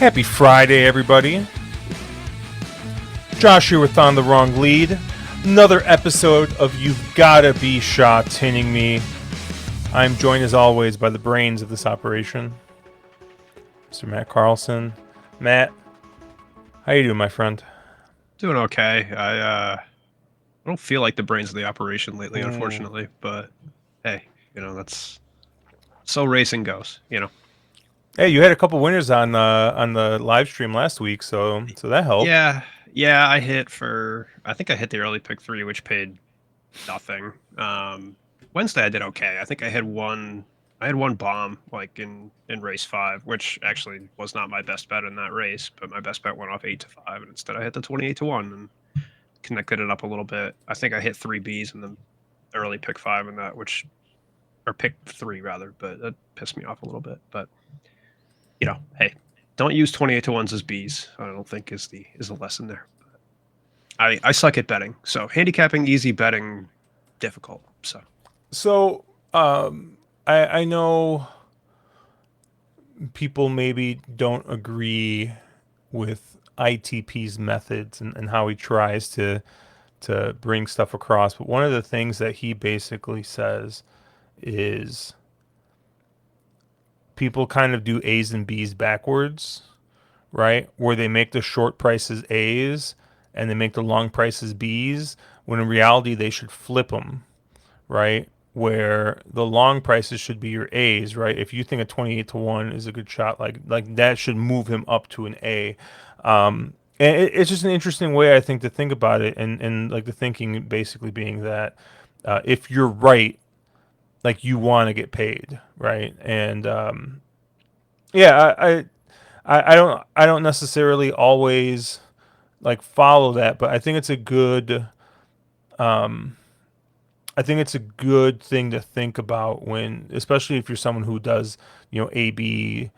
Happy Friday, everybody. Josh here with On the Wrong Lead. Another episode of You've Gotta Be Sha Tinning Me. I'm joined as always by the brains of this operation, Mr. Matt Carlson. Matt, how you doing, my friend? Doing okay. I don't feel like the brains of the operation lately, Ooh. unfortunately. But hey, that's so racing goes. Hey, you had a couple winners on the live stream last week, so that helped. Yeah, yeah. I think I hit the early pick three, which paid nothing. Wednesday I did okay. I think I had one. I had one bomb like in race five, which actually was not my best bet in that race, but my best bet went off 8-5, and instead I hit the 28-1 and connected it up a little bit. I think I hit three Bs in the early pick five in that, which or pick three rather, but that pissed me off a little bit. But hey, don't use 28-1s as Bs. I don't think is the lesson there. I suck at betting, so handicapping easy, betting difficult. So, I know people maybe don't agree with ITP's methods and how he tries to bring stuff across. But one of the things that he basically says is people kind of do A's and B's backwards, right? Where they make the short prices A's and they make the long prices B's, when in reality they should flip them, right? Where the long prices should be your A's, right? If you think a 28-1 is a good shot, like that should move him up to an A. And it's just an interesting way, I think, to think about it, and like the thinking basically being that if you're right, like you want to get paid, right? And yeah, I don't necessarily always like follow that, but I think it's a good thing to think about when, especially if you're someone who does, ABC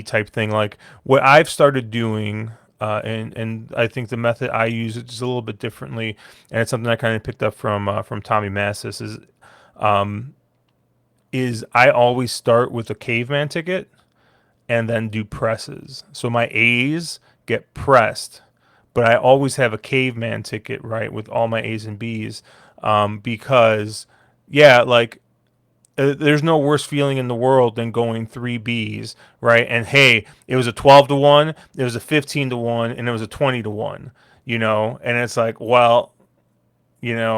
type thing. Like what I've started doing, and I think the method I use is a little bit differently, and it's something I kind of picked up from Tommy Massis is I always start with a caveman ticket and then do presses. So my A's get pressed, but I always have a caveman ticket, right, with all my A's and B's, because yeah, like there's no worse feeling in the world than going three B's, right? And hey, it was a 12-1, it was a 15-1, and it was a 20-1, and it's like, well, why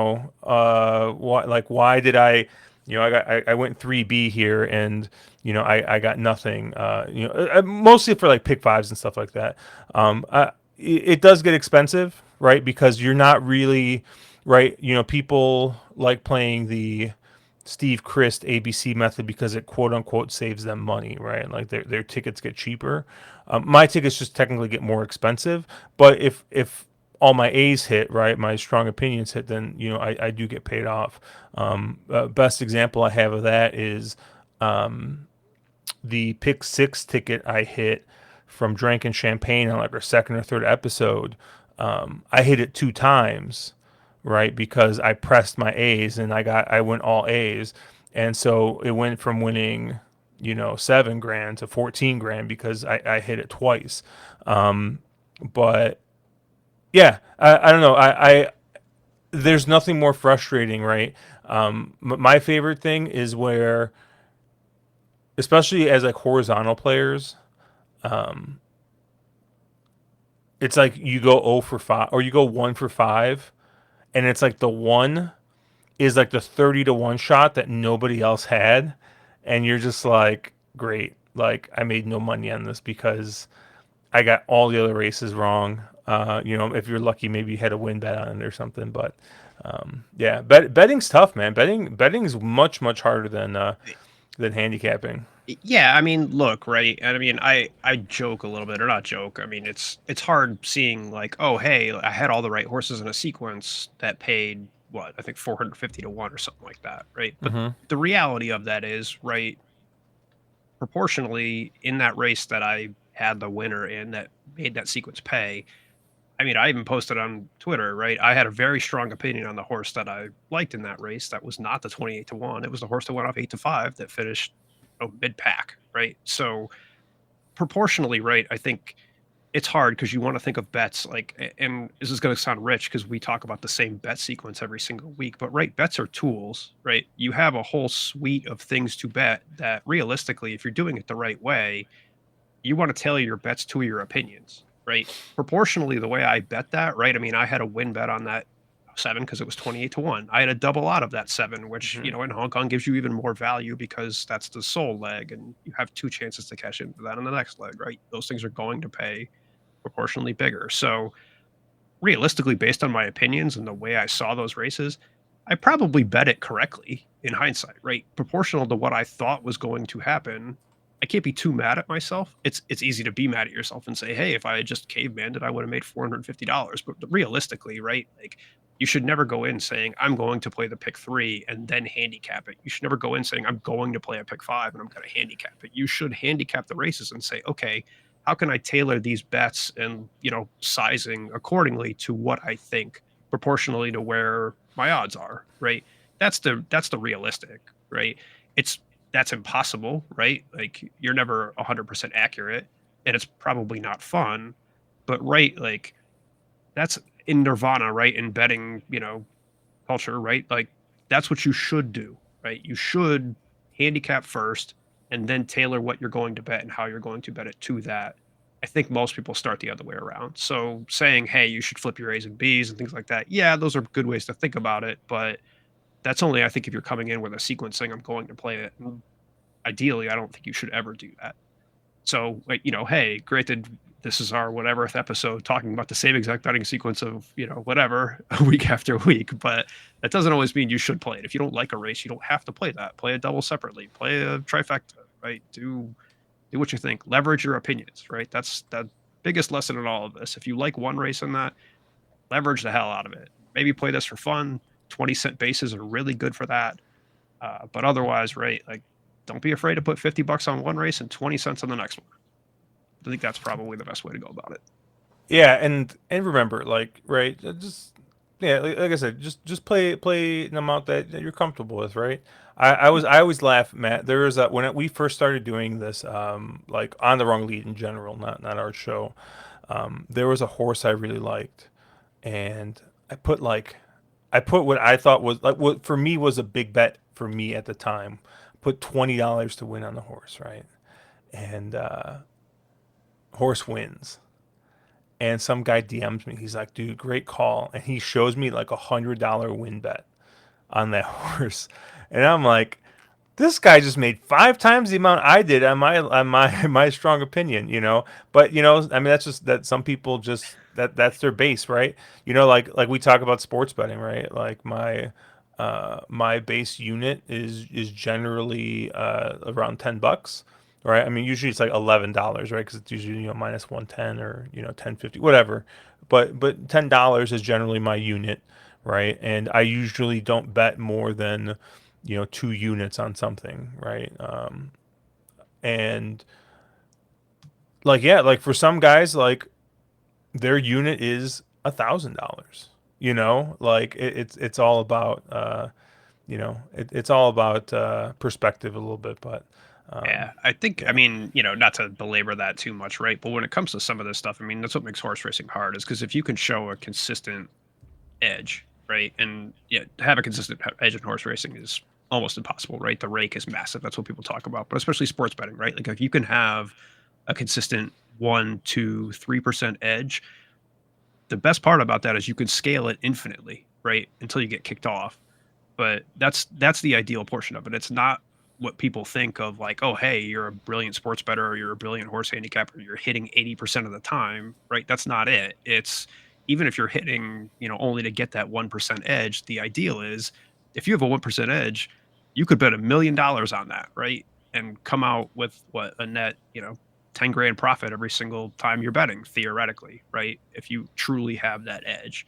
did I went 3B here, and I got nothing, mostly for like pick fives and stuff like that. It does get expensive, right? Because you're not really, right, people like playing the Steve Christ ABC method because it quote unquote saves them money, right? Like their tickets get cheaper. My tickets just technically get more expensive, but if all my A's hit, right, my strong opinions hit, then I do get paid off. Best example I have of that is the pick six ticket I hit from Drinking Champagne on like our second or third episode. I hit it two times, right, because I pressed my A's and I went all A's, and so it went from winning 7 grand to 14 grand because I hit it twice. But yeah, I don't know. I there's nothing more frustrating, right? My favorite thing is where, especially as like horizontal players, it's like you go 0 for 5 or you go 1 for 5, and it's like the one is like the 30-1 shot that nobody else had, and you're just like, great, like I made no money on this because I got all the other races wrong. If you're lucky, maybe you had a win bet on it or something. But yeah, betting's tough, man. Betting is much harder than handicapping. Yeah, I mean, look, right? And I mean, I joke a little bit, or not joke. I mean, it's hard seeing like, oh, hey, I had all the right horses in a sequence that paid what I think 450-1 or something like that, right? But Mm-hmm. the reality of that is, right, proportionally in that race that I had the winner in that made that sequence pay. I mean, I even posted on Twitter, right? I had a very strong opinion on the horse that I liked in that race. That was not the 28-1. It was the horse that went off 8-5 that finished mid pack, right? So proportionally, right? I think it's hard because you want to think of bets like, and this is going to sound rich because we talk about the same bet sequence every single week, but right, bets are tools, right? You have a whole suite of things to bet that realistically, if you're doing it the right way, you want to tailor your bets to your opinions, right? Proportionally, the way I bet that, right? I mean, I had a win bet on that seven because it was 28-1. I had a double out of that seven, which, Hmm. in Hong Kong gives you even more value because that's the sole leg and you have two chances to cash into that on the next leg, right? Those things are going to pay proportionally bigger. So, realistically, based on my opinions and the way I saw those races, I probably bet it correctly in hindsight, right? Proportional to what I thought was going to happen. I can't be too mad at myself. It's easy to be mad at yourself and say, "Hey, if I had just cavemanned it, I would have made $450." But realistically, right? Like you should never go in saying, "I'm going to play the pick 3 and then handicap it." You should never go in saying, "I'm going to play a pick 5 and I'm going to handicap it." You should handicap the races and say, "Okay, how can I tailor these bets and sizing accordingly to what I think proportionally to where my odds are, right? That's the realistic, right? It's that's impossible, right? Like you're never 100% accurate and it's probably not fun, but right, like that's in nirvana, right? In betting, culture, right? Like that's what you should do, right? You should handicap first and then tailor what you're going to bet and how you're going to bet it to that. I think most people start the other way around. So saying, hey, you should flip your A's and B's and things like that. Yeah, those are good ways to think about it, but that's only I think if you're coming in with a sequence saying I'm going to play it. And ideally, I don't think you should ever do that. So, like, hey, granted, this is our whateverth episode talking about the same exact betting sequence of, whatever week after week, but that doesn't always mean you should play it. If you don't like a race, you don't have to play that. Play a double separately, play a trifecta, right? Do what you think. Leverage your opinions, right? That's the biggest lesson in all of this. If you like one race in that, leverage the hell out of it. Maybe play this for fun. 20-cent bases are really good for that. But otherwise, right, like don't be afraid to put 50 bucks on one race and 20 cents on the next one. I think that's probably the best way to go about it. Yeah, and remember, like, right, just yeah, like I said, just play an amount that you're comfortable with, right? I always laugh, Matt. There was a when we first started doing this, like on the wrong lead in general, not our show. There was a horse I really liked, and I put like I put what I thought was like what for me was a big bet for me at the time. Put $20 to win on the horse, right? And horse wins. And some guy DMs me. He's like, "Dude, great call," and he shows me like $100 win bet on that horse, and I'm like, this guy just made 5 times the amount I did on my my strong opinion, you know. But I mean, that's just that some people just that's their base, right? Like we talk about sports betting, right? Like my base unit is generally around $10, right? I mean, usually it's like $11, right? Because it's usually minus 110 or 10.50, whatever. But $10 is generally my unit, right? And I usually don't bet more than 2 units on something, right? And like yeah, like for some guys, like their unit is $1,000. Like it's all about it's all about perspective a little bit, but Yeah, I think, I yeah. mean, not to belabor that too much, right? But when it comes to some of this stuff, I mean, that's what makes horse racing hard is because if you can show a consistent edge, right? And yeah, to have a consistent edge in horse racing is almost impossible, right? The rake is massive. That's what people talk about, but especially sports betting, right? Like if you can have a consistent 1, 2, 3% edge, the best part about that is you can scale it infinitely, right? Until you get kicked off. But that's the ideal portion of it. It's not what people think of like, oh, hey, you're a brilliant sports bettor or you're a brilliant horse handicapper, you're hitting 80% of the time, right? That's not it. It's even if you're hitting, only to get that 1% edge, the ideal is if you have a 1% edge, you could bet $1 million on that, right? And come out with what a net, 10 grand profit every single time you're betting, theoretically, right? If you truly have that edge,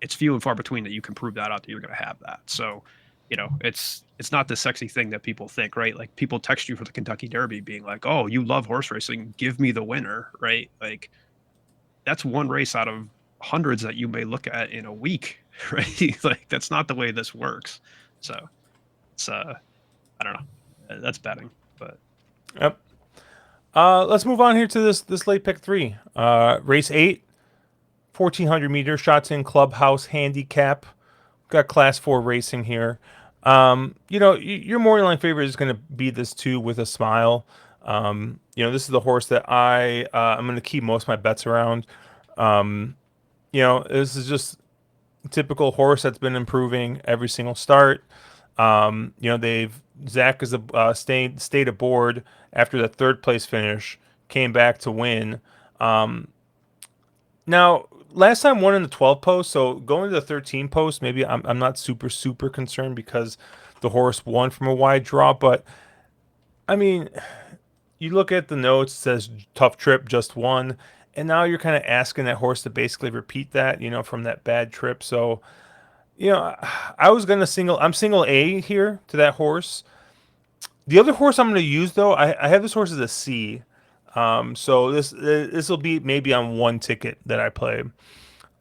it's few and far between that you can prove that out that you're going to have that. So, it's not the sexy thing that people think, right? Like people text you for the Kentucky Derby being like, "Oh, you love horse racing, give me the winner," right? Like that's one race out of hundreds that you may look at in a week, right? Like that's not the way this works. So, it's I don't know. That's betting, but Yep. Let's move on here to this late pick three. Race 8, 1400 meters, Sha Tin Clubhouse Handicap. Got Class 4 racing here. Your morning line favorite is going to be this two with a smile. This is the horse that I'm going to keep most of my bets around. This is just a typical horse that's been improving every single start. They've Zach is stayed aboard after the third place finish, came back to win. Now, last time won in the 12 post, so going to the 13 post, maybe I'm not super concerned because the horse won from a wide draw. But I mean, you look at the notes, it says tough trip, just won, and now you're kind of asking that horse to basically repeat that, from that bad trip. So, I was gonna I'm single A here to that horse. The other horse I'm gonna use though, I have this horse as a C. So this will be maybe on one ticket that I play.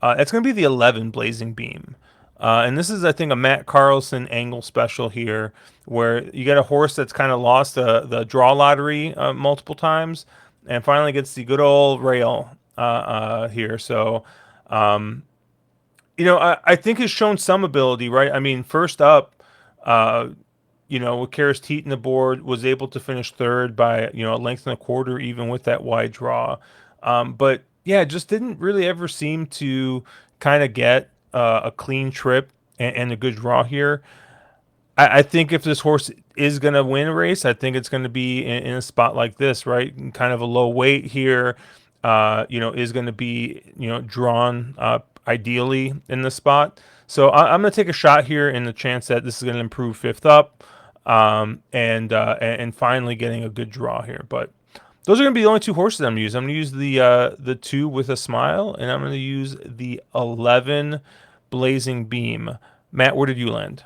It's going to be the 11 Blazing Beam. And this is, I think, a Matt Carlson angle special here, where you get a horse that's kind of lost the draw lottery multiple times, and finally gets the good old rail here. So, I think has shown some ability, right? I mean, first up, uh, with Karis Teeton aboard, was able to finish third by, a length and a quarter, even with that wide draw. But yeah, just didn't really ever seem to kind of get a clean trip and a good draw here. I think if this horse is going to win a race, I think it's going to be in a spot like this, right? Kind of a low weight here, is going to be, drawn ideally in this spot. So I'm going to take a shot here in the chance that this is going to improve fifth up, and finally getting a good draw here. But those are going to be the only two horses I'm going to use. I'm going to use the two with a smile, and I'm going to use the 11 Blazing Beam. Matt, where did you land?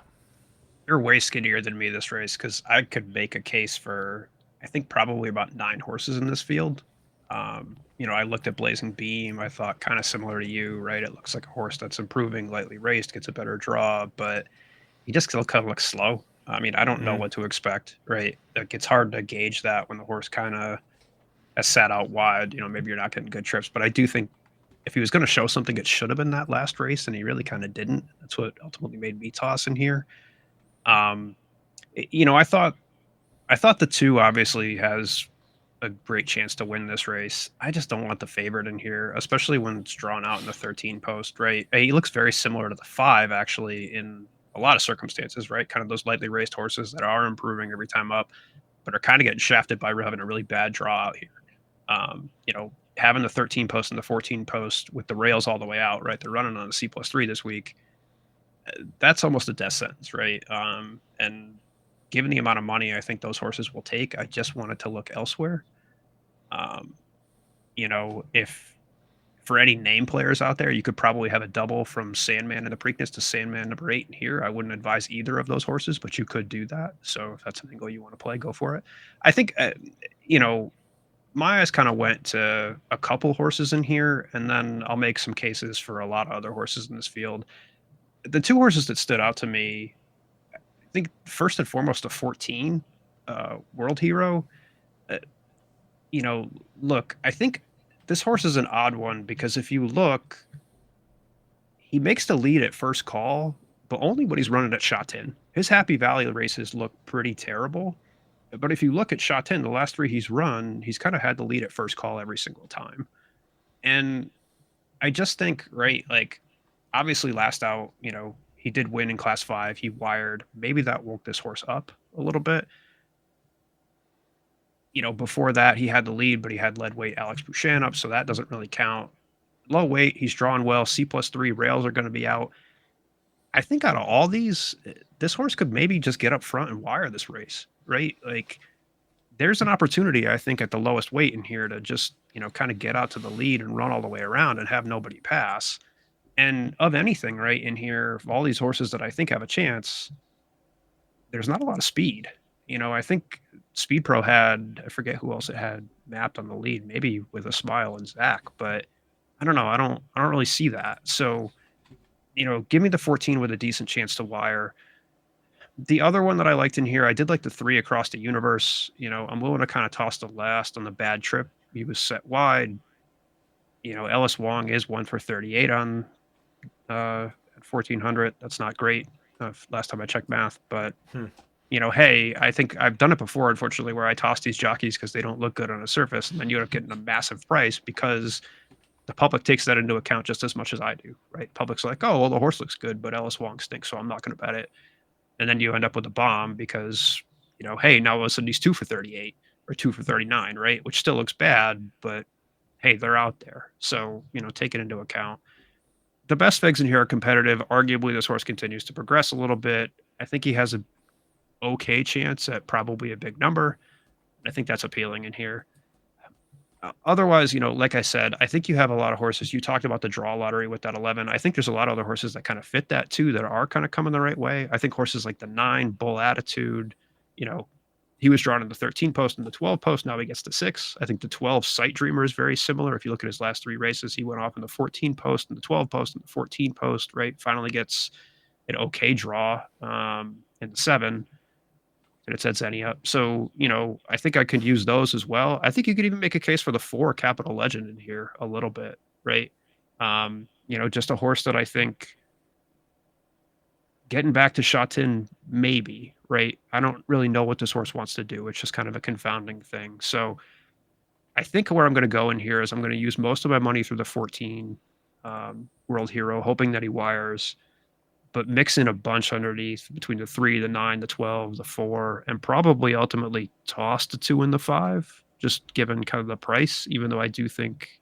You're way skinnier than me this race because I could make a case for, I think, probably about 9 horses in this field. I looked at Blazing Beam. I thought kind of similar to you, right? It looks like a horse that's improving, lightly raced, gets a better draw, but he just still kind of looks slow. I mean, I don't know Mm, what to expect, right? Like, it's hard to gauge that when the horse kind of has sat out wide. Maybe you're not getting good trips, but I do think if he was going to show something, it should have been that last race, and he really kind of didn't. That's what ultimately made me toss in here. Um, I thought the two obviously has a great chance to win this race. I just don't want the favorite in here, especially when it's drawn out in the 13 post, right? He looks very similar to the five actually in a lot of circumstances, right? Kind of those lightly raced horses that are improving every time up, but are kind of getting shafted by having a really bad draw out here. Having the 13 post and the 14 post with the rails all the way out, right? They're running on a C+3 this week. That's almost a death sentence, right? And given the amount of money I think those horses will take, I just wanted to look elsewhere. Um, if for any name players out there, you could probably have a double from Sandman in the Preakness to Sandman number 8 in here. I wouldn't advise either of those horses, but you could do that. So if that's an angle you want to play, go for it. I think, you know, my eyes kind of went to a couple horses in here, and then I'll make some cases for a lot of other horses in this field. The two horses that stood out to me, I think first and foremost, a 14 World Hero. Uh, you know, look, I think this horse is an odd one because if you look, he makes the lead at first call, but only when he's running at Sha Tin. His Happy Valley races look pretty terrible. But if you look at Sha Tin, the last 3 he's run, he's kind of had the lead at first call every single time. And I just think, right, like obviously last out, he did win in class 5. He wired. Maybe that woke this horse up a little bit. Before that, he had the lead, but he had lead weight Alex Bouchan up, so that doesn't really count. Low weight, he's drawn well. C+3 rails are going to be out. I think out of all these, this horse could maybe just get up front and wire this race, right? Like, there's an opportunity, I think, at the lowest weight in here to just, kind of get out to the lead and run all the way around and have nobody pass. And of anything, right, in here, of all these horses that I think have a chance, there's not a lot of speed. I think Speed Pro had, I forget who else it had mapped on the lead, maybe with a smile and Zach, but I don't know. I don't really see that. So, give me the 14 with a decent chance to wire. The other one that I liked in here, I did like the three across the universe. I'm willing to kind of toss the last on the bad trip. He was set wide. Ellis Wong is 1 for 38 on at 1400. That's not great. Last time I checked math, but Hmm. hey, I think I've done it before, unfortunately, where I toss these jockeys because they don't look good on a surface, and then you end up getting a massive price because the public takes that into account just as much as I do, right? Public's like, oh, well, the horse looks good, but Ellis Wong stinks, so I'm not going to bet it. And then you end up with a bomb because, hey, now all of a sudden he's 2 for 38 or 2 for 39, right? Which still looks bad, but hey, they're out there. So, take it into account. The best figs in here are competitive. Arguably, this horse continues to progress a little bit. I think he has a okay chance at probably a big number. I think that's appealing in here. Otherwise, like I said, I think you have a lot of horses. You talked about the draw lottery with that 11. I think there's a lot of other horses that kind of fit that too, that are kind of coming the right way. I think horses like the 9, Bull Attitude, you know, he was drawn in the 13 post and the 12 post. Now he gets the 6. I think the 12 Sight Dreamer is very similar. If you look at his last 3 races, he went off in the 14 post and the 12 post and the 14 post, right? Finally gets an okay draw in the 7 and it said Xenia. So, I think I could use those as well. I think you could even make a case for the 4 Capital Legend in here a little bit, right? Just a horse that I think getting back to Sha Tin, maybe, right? I don't really know what this horse wants to do. It's just kind of a confounding thing. So I think where I'm going to go in here is I'm going to use most of my money through the 14 World Hero, hoping that he wires, but mix in a bunch underneath between the 3, the 9, the 12, the 4, and probably ultimately toss the 2 and the 5, just given kind of the price, even though I do think,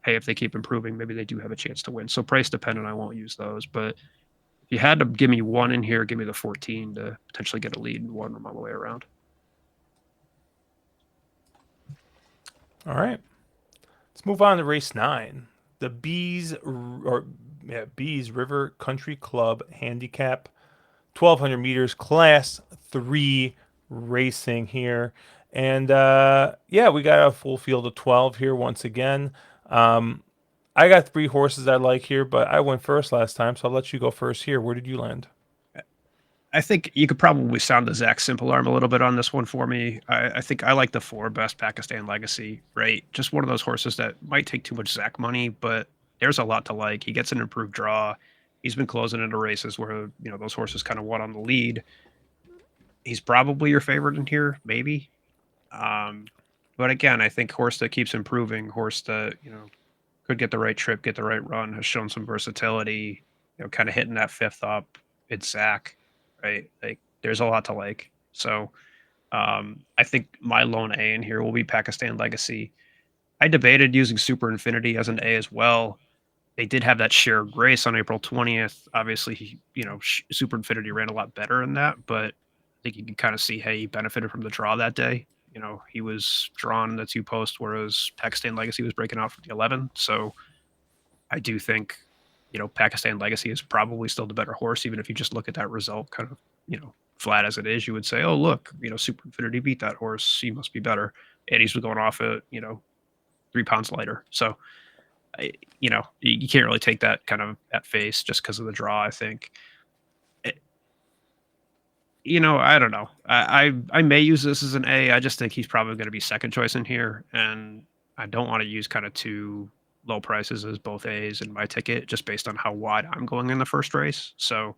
hey, if they keep improving, maybe they do have a chance to win. So price dependent, I won't use those. But if you had to give me one in here, give me the 14 to potentially get a lead and one on the way around. All right. Let's move on to race 9. The Bees River Country Club Handicap 1200 meters class 3 racing here. And yeah, we got a full field of 12 here once again. Um, I got 3 horses I like here, but I went first last time, so I'll let you go first here. Where did you land? I think you could probably sound the Zach Simple arm a little bit on this one for me. I think I like the 4 Best Pakistan Legacy, right? Just one of those horses that might take too much Zach money, but there's a lot to like. He gets an improved draw. He's been closing into races where, those horses kind of won on the lead. He's probably your favorite in here, maybe. Um, but again, I think horse that keeps improving, horse that, could get the right trip, get the right run, has shown some versatility, kind of hitting that fifth up. It's Zach, right? Like there's a lot to like. So I think my lone A in here will be Pakistan Legacy. I debated using Super Infinity as an A as well. They did have that shared race on April 20th. Obviously, Super Infinity ran a lot better in that, but I think you can kind of see, hey, he benefited from the draw that day. He was drawn in the 2 posts, whereas Pakistan Legacy was breaking out from the 11. So I do think, Pakistan Legacy is probably still the better horse, even if you just look at that result kind of, flat as it is. You would say, oh, look, Super Infinity beat that horse. He must be better. And he's going off at, 3 pounds lighter. So, you can't really take that kind of at face just because of the draw, I think. It, I don't know. I may use this as an A. I just think he's probably going to be second choice in here. And I don't want to use kind of 2 low prices as both A's in my ticket just based on how wide I'm going in the first race. So,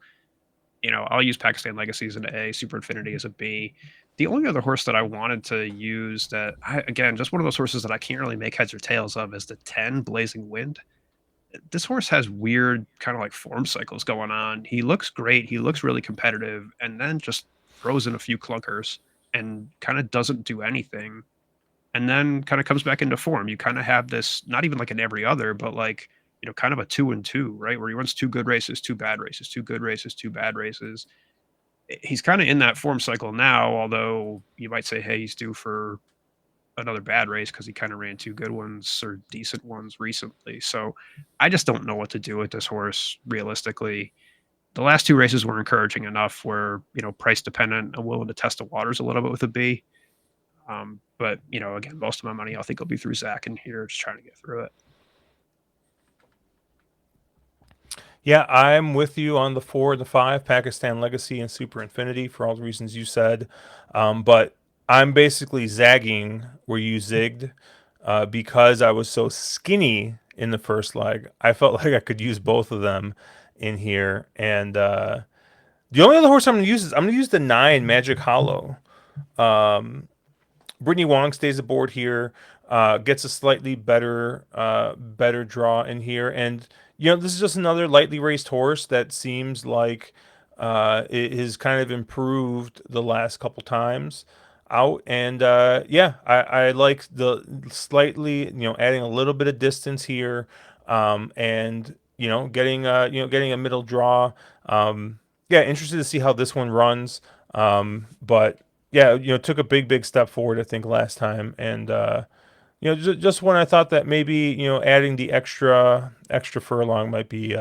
I'll use Pakistan Legacy as an A, Super Infinity as a B. The only other horse that I wanted to use that, again, just one of those horses that I can't really make heads or tails of is the 10 Blazing Wind. This horse has weird kind of like form cycles going on. He looks great. He looks really competitive and then just throws in a few clunkers and kind of doesn't do anything and then kind of comes back into form. You kind of have this, not even like an every other, but like, kind of a 2 and 2, right? Where he runs 2 good races, 2 bad races, 2 good races, 2 bad races. He's kind of in that form cycle now, although you might say, hey, he's due for another bad race because he kind of ran 2 good ones or decent ones recently. So I just don't know what to do with this horse realistically. The last 2 races were encouraging enough where, price dependent. I'm willing to test the waters a little bit with a B. But, again, most of my money I think will be through Zach in here, just trying to get through it. Yeah, I'm with you on the 4 and the 5, Pakistan Legacy and Super Infinity for all the reasons you said. But I'm basically zagging where you zigged because I was so skinny in the first leg. I felt like I could use both of them in here. And the only other horse I'm going to use is I'm going to use the 9 Magic Hollow. Brittany Wong stays aboard here, gets a slightly better draw in here, and this is just another lightly raced horse that seems like it has kind of improved the last couple times out, and yeah, I like the slightly adding a little bit of distance here, and getting a middle draw. Yeah, interested to see how this one runs, but yeah, took a big step forward, I think, last time. And just when I thought that maybe adding the extra furlong might be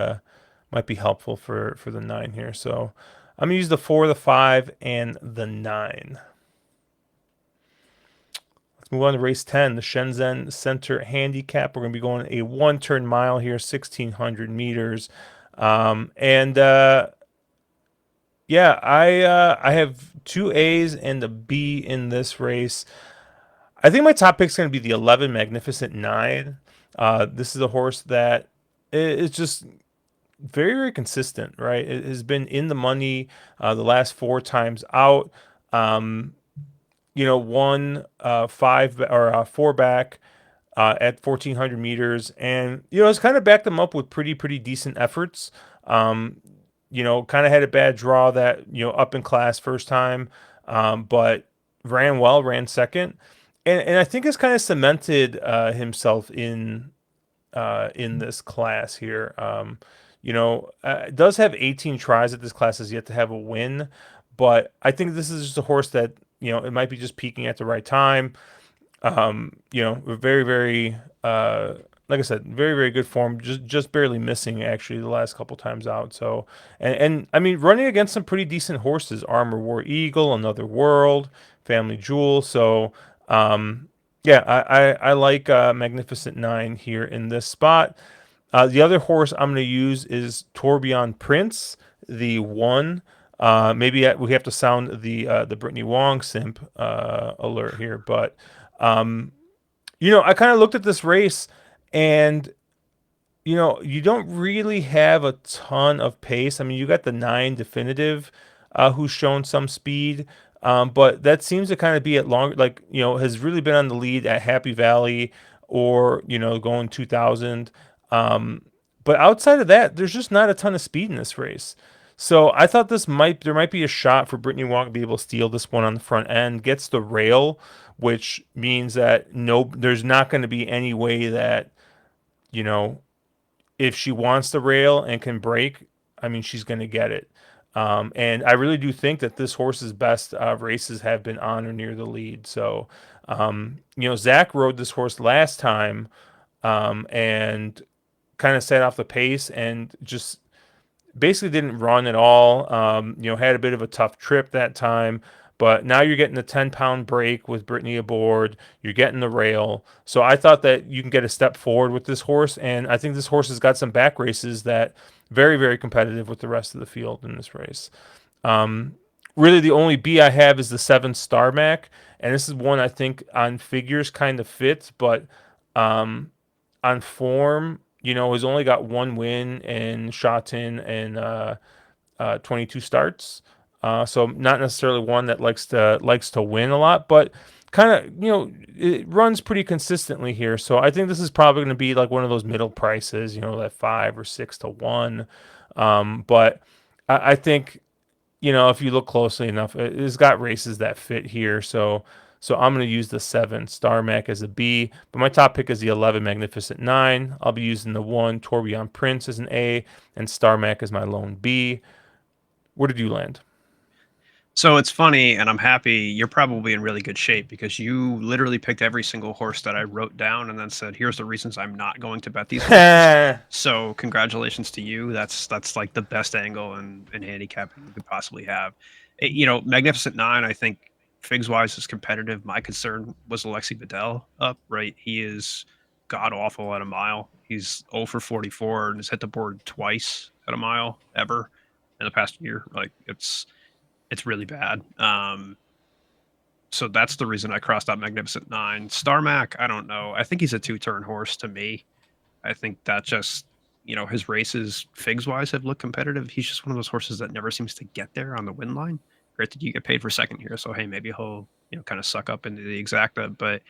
helpful for the 9 here. So I'm gonna use the 4, the 5, and the 9. Let's move on to race 10, the Shenzhen Center Handicap. We're gonna be going a 1 turn mile here, 1,600 meters. And Yeah, I have two A's and a B in this race. I think my top pick is going to be the 11 Magnificent Nine. This is a horse that is just very consistent, right? It has been in the money the last 4 times out. Um, one 4 back at 1,400 meters, and it's kind of backed them up with pretty decent efforts. Um, kind of had a bad draw that up in class first time, but ran well, ran second, and I think has kind of cemented himself in this class here. It does have 18 tries at this class, has yet to have a win, but I think this is just a horse that it might be just peaking at the right time. Very like I said, very good form. Just barely missing actually the last couple times out. So and I mean running against some pretty decent horses: Armor War Eagle, Another World, Family Jewel. So yeah, I like Magnificent Nine here in this spot. The other horse I'm going to use is Tourbillon Prince, the one. Maybe we have to sound the Brittany Wong simp alert here, but I kind of looked at this race, and you don't really have a ton of pace. I mean, you got the 9 definitive, who's shown some speed, but that seems to kind of be at long, like, has really been on the lead at Happy Valley or, going 2000. Um, but outside of that, there's just not a ton of speed in this race. So I thought there might be a shot for Brittany Walk to be able to steal this one on the front end, gets the rail, which means that no, there's not going to be any way that, you know, if she wants the rail and can break, I mean, she's going to get it. And I really do think that this horse's best races have been on or near the lead. So, Zach rode this horse last time, and kind of set off the pace and just basically didn't run at all. Had a bit of a tough trip that time. But now you're getting the 10-pound break with Brittany aboard. You're getting the rail. So I thought that you can get a step forward with this horse. And I think this horse has got some back races that very competitive with the rest of the field in this race. Really, the only B I have is the 7 Star Mac. And this is one I think on figures kind of fits, but um, on form, has only got one win in Sha Tin and 22 starts. So not necessarily one that likes to win a lot, but kind of it runs pretty consistently here. So I think this is probably going to be like one of those middle prices, that 5 or 6 to 1. But I think if you look closely enough, it's got races that fit here. So I'm going to use the 7 Star Mac as a B, but my top pick is the 11 Magnificent Nine. I'll be using the 1 Tourbillon Prince as an A and Star Mac as my lone B. Where did you land? So it's funny, and I'm happy you're probably in really good shape because you literally picked every single horse that I wrote down and then said, "Here's the reasons I'm not going to bet these horses." So congratulations to you. That's like the best angle in handicapping you could possibly have. Magnificent Nine, I think Figs wise is competitive. My concern was Alexi Bedell up, right? He is god awful at a mile. He's 0 for 44 and has hit the board twice. at a mile ever in the past year. Like it's really bad. So that's the reason I crossed out Magnificent Nine. Starmac, I don't know. I think he's a two-turn horse to me. I think that just, his races figs wise have looked competitive. He's just one of those horses that never seems to get there on the win line. Granted, you get paid for second here, so hey, maybe he'll, kind of suck up into the exacta, but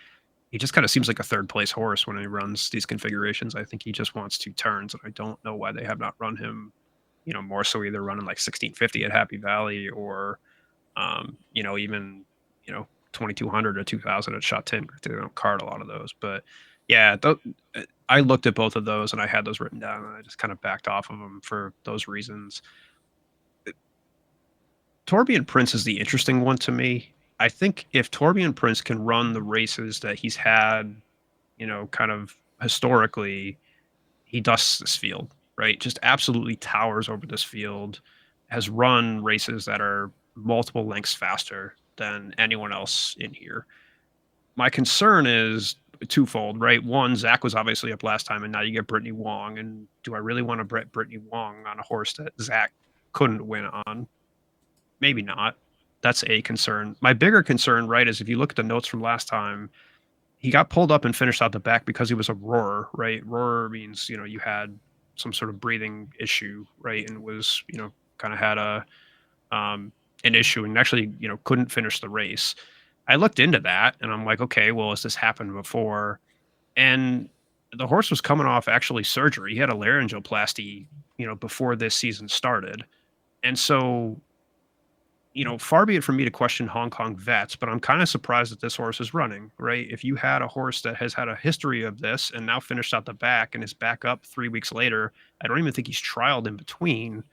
he just kind of seems like a third place horse when he runs these configurations. I think he just wants two turns, and I don't know why they have not run him, more so either running like 1650 at Happy Valley or even 2200 or 2000 at Sha Tin. They don't card a lot of those, but yeah, I looked at both of those and I had those written down, and I just kind of backed off of them for those reasons. Torbian Prince is the interesting one to me. I think if Torbian Prince can run the races that he's had, kind of historically, he dusts this field, right? Just absolutely towers over this field, has run races that are multiple lengths faster than anyone else in here. My concern is twofold, right? One, Zach was obviously up last time, and now you get Brittany Wong. And do I really want to bet Brittany Wong on a horse that Zach couldn't win on? Maybe not. That's a concern. My bigger concern, right, is if you look at the notes from last time, he got pulled up and finished out the back because he was a roarer, right? Roarer means, you had some sort of breathing issue, right? And was, kind of had an issue and actually, couldn't finish the race. I looked into that and I'm like, okay, well, has this happened before? And the horse was coming off actually surgery. He had a laryngoplasty, before this season started. And so, far be it from me to question Hong Kong vets, but I'm kind of surprised that this horse is running, right? If you had a horse that has had a history of this and now finished out the back and is back up 3 weeks later, I don't even think he's trialed in between.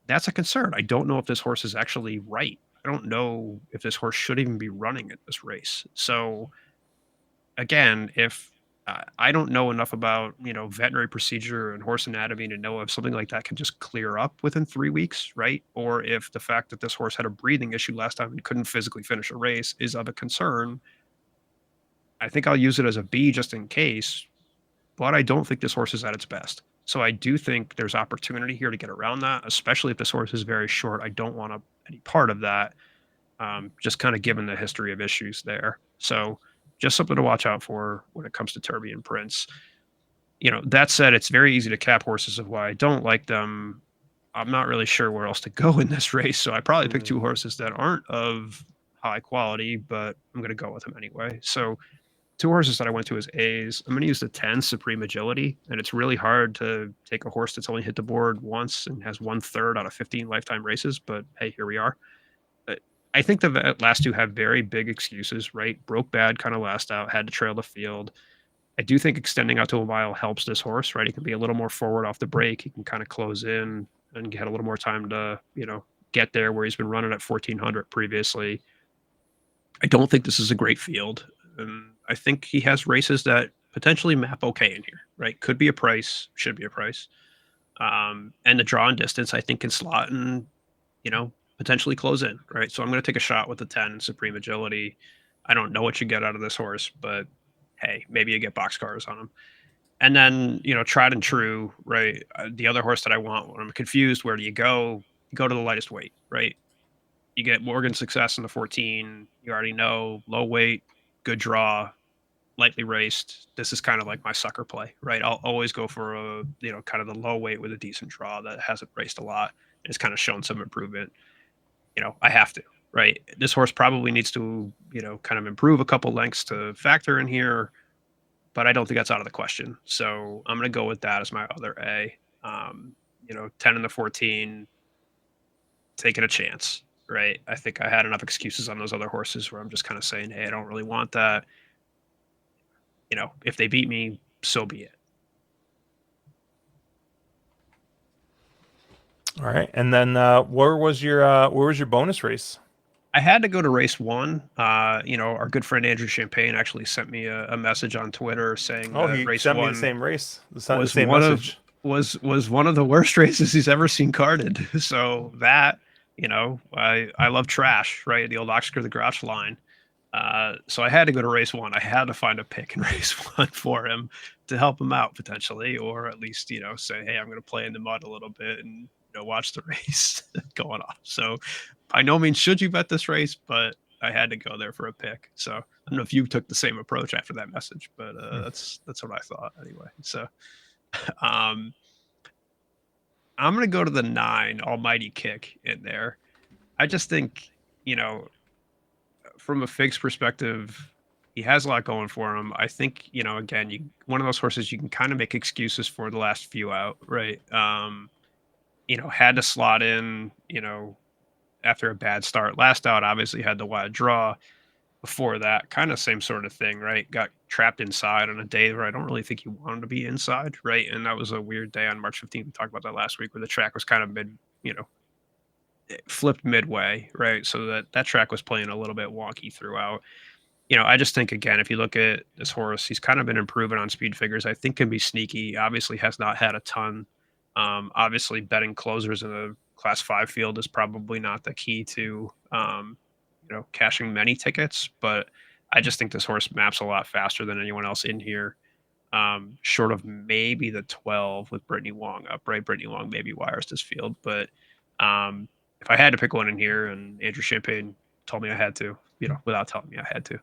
That's a concern. I don't know if this horse is actually right. I don't know if this horse should even be running at this race. So again, if I don't know enough about veterinary procedure and horse anatomy to know if something like that can just clear up within 3 weeks, right? Or if the fact that this horse had a breathing issue last time and couldn't physically finish a race is of a concern. I think I'll use it as a B just in case, but I don't think this horse is at its best. So I do think there's opportunity here to get around that, especially if this horse is very short. I don't want any part of that, just kind of given the history of issues there. So just something to watch out for when it comes to Turby and Prince. That said, it's very easy to cap horses of why I don't like them. I'm not really sure where else to go in this race, so I probably picked two horses that aren't of high quality, but I'm going to go with them anyway. So two horses that I went to as A's. I'm going to use the 10 Supreme Agility, and it's really hard to take a horse that's only hit the board once and has 1/3 out of 15 lifetime races, but hey, here we are. I think the last two have very big excuses, right? Broke bad kind of last out, had to trail the field. I do think extending out to a mile helps this horse, right? He can be a little more forward off the break. He can kind of close in and get a little more time to, get there where he's been running at 1400 previously. I don't think this is a great field. And I think he has races that potentially map okay in here, right? Could be a price, should be a price. And the draw and distance, I think, can slot and, potentially close in, right? So I'm going to take a shot with the 10 Supreme Agility. I don't know what you get out of this horse, but hey, maybe you get boxcars on him. And then, tried and true, right? The other horse that I want when I'm confused, where do you go? You go to the lightest weight, right? You get Morgan Success in the 14. You already know low weight, good draw, lightly raced. This is kind of like my sucker play, right? I'll always go for a, kind of the low weight with a decent draw that hasn't raced a lot. It's kind of shown some improvement. I have to, right? This horse probably needs to, kind of improve a couple lengths to factor in here, but I don't think that's out of the question. So I'm going to go with that as my other A. 10 and the 14, taking a chance, right? I think I had enough excuses on those other horses where I'm just kind of saying, hey, I don't really want that. If they beat me, so be it. All right, and then where was your bonus race? I had to go to race one. Our good friend Andrew Champagne actually sent me a message on Twitter saying Oh, that he race sent me the one same race, the was same one of message. was one of the worst races he's ever seen carded. So that, I love trash, right? The old Oscar the Grouch line. So I had to go to race one. I had to find a pick in race one for him to help him out potentially, or at least say, hey, I'm going to play in the mud a little bit and watch the race going off. So by no means should you bet this race, but I had to go there for a pick. So I don't know if you took the same approach after that message, but that's what I thought anyway. So um, I'm going to go to the 9 Almighty Kick in there. I just think from a Figs perspective, he has a lot going for him. I think, again, you one of those horses you can kind of make excuses for the last few out, right? Had to slot in, after a bad start. Last out, obviously had the wide draw. Before that, kind of same sort of thing, right? Got trapped inside on a day where I don't really think he wanted to be inside, right? And that was a weird day on March 15th. We talked about that last week where the track was kind of it flipped midway, right? So that track was playing a little bit wonky throughout. I just think again, if you look at this horse, he's kind of been improving on speed figures. I think can be sneaky. Obviously, has not had a ton. Obviously, betting closers in a Class 5 field is probably not the key to cashing many tickets. But I just think this horse maps a lot faster than anyone else in here. Short of maybe the 12 with Brittany Wong up, right? Brittany Wong maybe wires this field, but if I had to pick one in here, and Andrew Champagne told me I had to, without telling me I had to,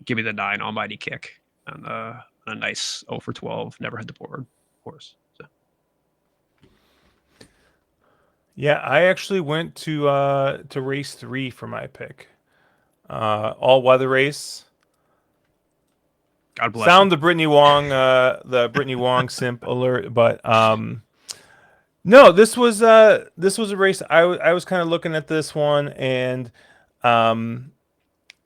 give me the 9 Almighty Kick on a nice 0 for 12, never hit the board horse. So. Yeah, I actually went to race 3 for my pick. All weather race. God bless you. Sound the Brittany Wong simp alert, but no, this was a race. I was kind of looking at this one, and I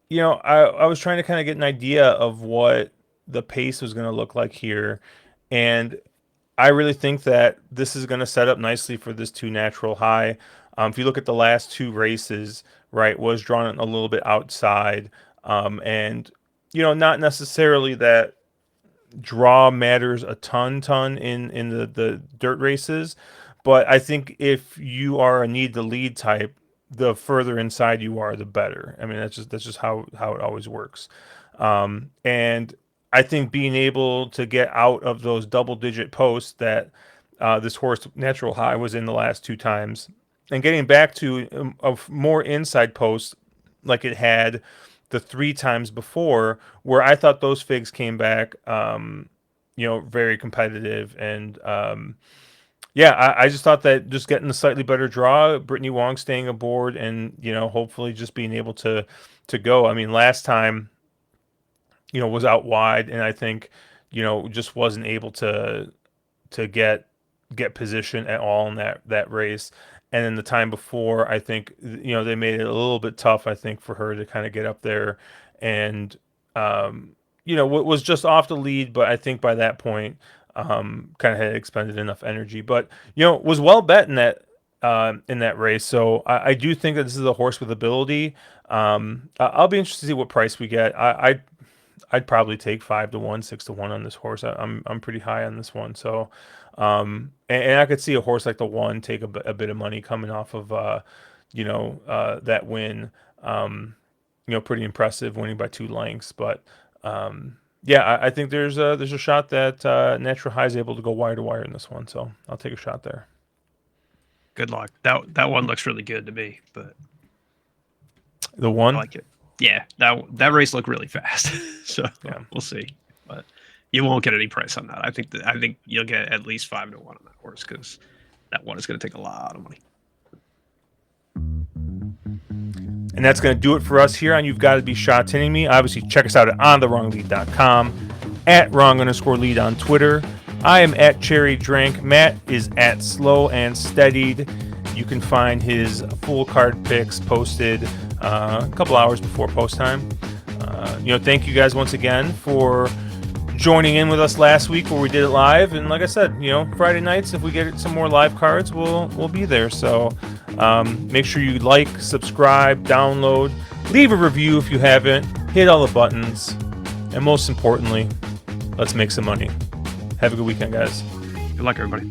was trying to kind of get an idea of what the pace was going to look like here, and I really think that this is going to set up nicely for this 2 natural high. If you look at the last 2 races, right, was drawn a little bit outside, and not necessarily that draw matters a ton in the dirt races, but I think if you are a need to lead type, the further inside you are, the better. I mean, that's just how it always works. And I think being able to get out of those double digit posts that this horse natural high was in the last 2 times, and getting back to a more inside post like it had the 3 times before, where I thought those figs came back, very competitive. And yeah, I just thought that just getting a slightly better draw, Brittany Wong staying aboard, and hopefully just being able to go. I mean, last time, was out wide, and I think, just wasn't able to get position at all in that race. And then the time before, I think they made it a little bit tough, I think, for her to kind of get up there, and was just off the lead. But I think by that point, kind of had expended enough energy. But was well bet in that race. So I do think that this is a horse with ability. I'll be interested to see what price we get. I'd probably take 5-1, 6-1 on this horse. I'm pretty high on this one. So, and I could see a horse like the 1 take a bit of money coming off of, that win. Pretty impressive, winning by 2 lengths. But yeah, I think there's a shot that Natural High is able to go wire to wire in this one. So I'll take a shot there. Good luck. That one looks really good to me, but the 1, I like it. Yeah, that race looked really fast. So yeah, we'll see. But you won't get any price on that. I think you'll get at least 5-1 on that horse, because that one is going to take a lot of money. And that's going to do it for us here on You've Got to Be Sha Tinning Me. Obviously, check us out at onthewronglead.com, at wrong_lead on Twitter. I am at Cherry Drink. Matt is at Slow and Steadied. You can find his full card picks posted a couple hours before post time. Thank you guys once again for joining in with us last week where we did it live. And like I said, Friday nights, if we get some more live cards, we'll be there. So make sure you like, subscribe, download, leave a review if you haven't, hit all the buttons, and most importantly, let's make some money. Have a good weekend, guys. Good luck, everybody.